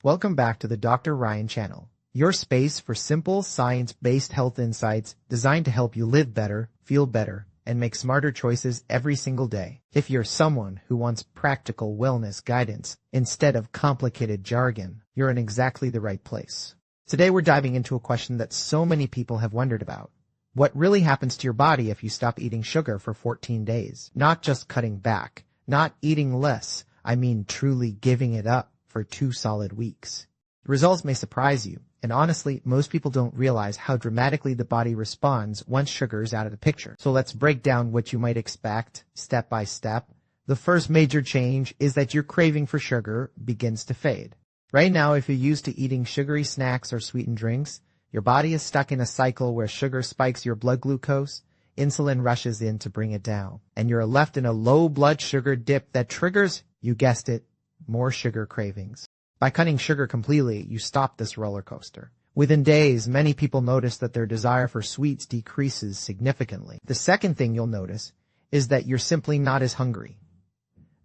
Welcome back to the Dr. Ryan channel, your space for simple, science-based health insights designed to help you live better, feel better, and make smarter choices every single day. If you're someone who wants practical wellness guidance instead of complicated jargon, you're in exactly the right place. Today we're diving into a question that so many people have wondered about. What really happens to your body if you stop eating sugar for 14 days? Not just cutting back, not eating less, I mean truly giving it up for 2 solid weeks. The results may surprise you, and honestly, most people don't realize how dramatically the body responds once sugar is out of the picture. So let's break down what you might expect step by step. The first major change is that your craving for sugar begins to fade. Right now, if you're used to eating sugary snacks or sweetened drinks, your body is stuck in a cycle where sugar spikes your blood glucose, insulin rushes in to bring it down, and you're left in a low blood sugar dip that triggers, you guessed it, more sugar cravings. By cutting sugar completely, you stop this roller coaster. Within days, many people notice that their desire for sweets decreases significantly. The second thing you'll notice is that you're simply not as hungry.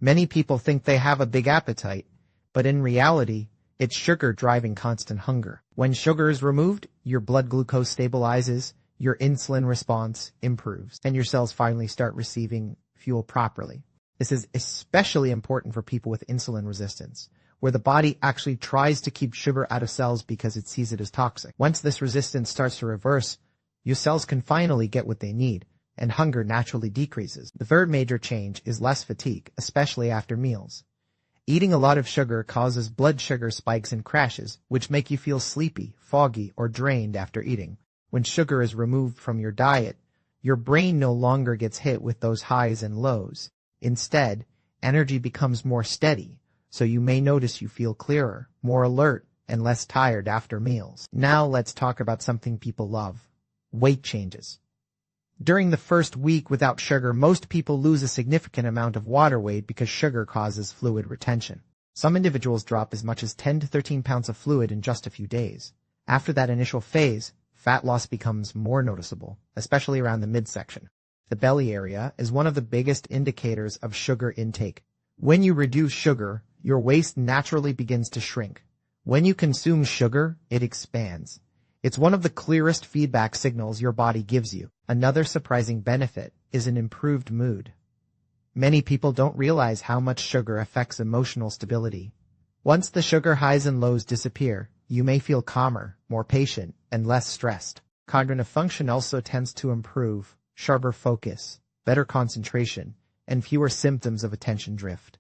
Many people think they have a big appetite, but in reality, it's sugar driving constant hunger. When sugar is removed, your blood glucose stabilizes, your insulin response improves, and your cells finally start receiving fuel properly. This is especially important for people with insulin resistance, where the body actually tries to keep sugar out of cells because it sees it as toxic. Once this resistance starts to reverse, your cells can finally get what they need, and hunger naturally decreases. The third major change is less fatigue, especially after meals. Eating a lot of sugar causes blood sugar spikes and crashes, which make you feel sleepy, foggy, or drained after eating. When sugar is removed from your diet, your brain no longer gets hit with those highs and lows. Instead, energy becomes more steady, so you may notice you feel clearer, more alert, and less tired after meals. Now let's talk about something people love: weight changes. During the first week without sugar, most people lose a significant amount of water weight because sugar causes fluid retention. Some individuals drop as much as 10 to 13 pounds of fluid in just a few days. After that initial phase, fat loss becomes more noticeable, especially around the midsection. The belly area is one of the biggest indicators of sugar intake. When you reduce sugar, your waist naturally begins to shrink. When you consume sugar, it expands. It's one of the clearest feedback signals your body gives you. Another surprising benefit is an improved mood. Many people don't realize how much sugar affects emotional stability. Once the sugar highs and lows disappear, you may feel calmer, more patient, and less stressed. Cognitive function also tends to improve: sharper focus, better concentration, and fewer symptoms of attention drift.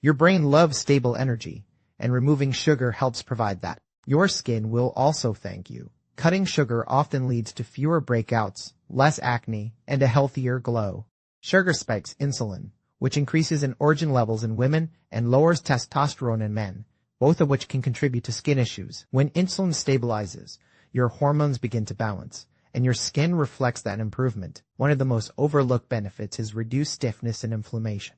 Your brain loves stable energy, and removing sugar helps provide that. Your skin will also thank you. Cutting sugar often leads to fewer breakouts, less acne, and a healthier glow. Sugar spikes insulin, which increases in estrogen levels in women and lowers testosterone in men, both of which can contribute to skin issues. When insulin stabilizes, your hormones begin to balance, and your skin reflects that improvement. One of the most overlooked benefits is reduced stiffness and inflammation.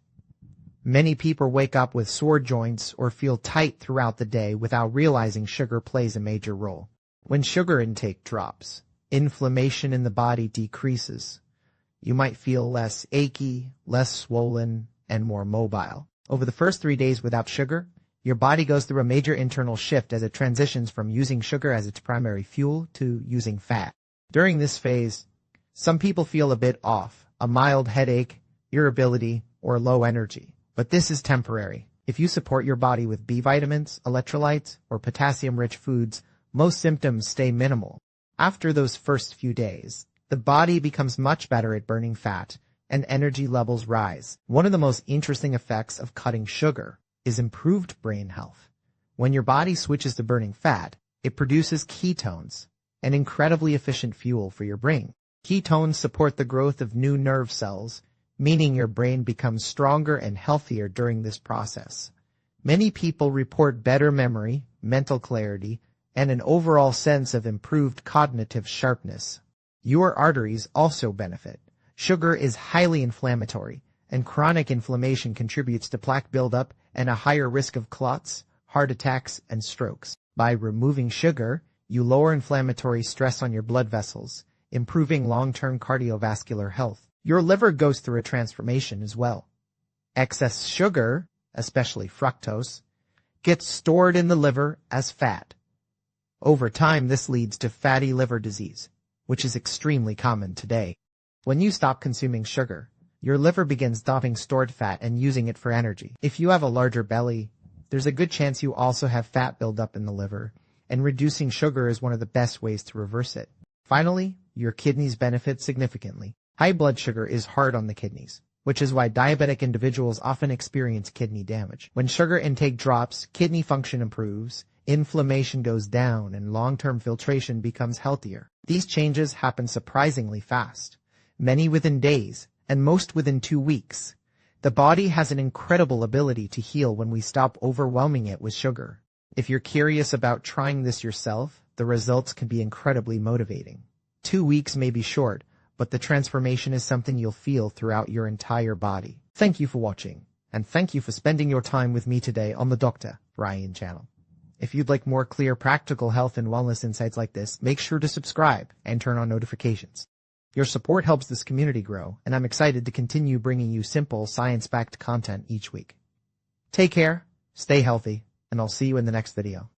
Many people wake up with sore joints or feel tight throughout the day without realizing sugar plays a major role. When sugar intake drops, inflammation in the body decreases. You might feel less achy, less swollen, and more mobile. Over the first 3 days without sugar, your body goes through a major internal shift as it transitions from using sugar as its primary fuel to using fat. During this phase, some people feel a bit off, a mild headache, irritability, or low energy. But this is temporary. If you support your body with B vitamins, electrolytes, or potassium-rich foods, most symptoms stay minimal. After those first few days, the body becomes much better at burning fat, and energy levels rise. One of the most interesting effects of cutting sugar is improved brain health. When your body switches to burning fat, it produces ketones, an incredibly efficient fuel for your brain. Ketones support the growth of new nerve cells, meaning your brain becomes stronger and healthier during this process. Many people report better memory, mental clarity, and an overall sense of improved cognitive sharpness. Your arteries also benefit. Sugar is highly inflammatory, and chronic inflammation contributes to plaque buildup and a higher risk of clots, heart attacks, and strokes. By removing sugar, you lower inflammatory stress on your blood vessels, improving long-term cardiovascular health. Your liver goes through a transformation as well. Excess sugar, especially fructose, gets stored in the liver as fat. Over time, this leads to fatty liver disease, which is extremely common today. When you stop consuming sugar, your liver begins stopping stored fat and using it for energy. If you have a larger belly, there's a good chance you also have fat buildup in the liver, and reducing sugar is one of the best ways to reverse it. Finally, your kidneys benefit significantly. High blood sugar is hard on the kidneys, which is why diabetic individuals often experience kidney damage. When sugar intake drops, kidney function improves, inflammation goes down, and long-term filtration becomes healthier. These changes happen surprisingly fast, many within days, and most within 2 weeks. The body has an incredible ability to heal when we stop overwhelming it with sugar. If you're curious about trying this yourself, the results can be incredibly motivating. 2 weeks may be short, but the transformation is something you'll feel throughout your entire body. Thank you for watching, and thank you for spending your time with me today on the Dr. Ryan channel. If you'd like more clear, practical health and wellness insights like this, make sure to subscribe and turn on notifications. Your support helps this community grow, and I'm excited to continue bringing you simple, science-backed content each week. Take care, stay healthy, and I'll see you in the next video.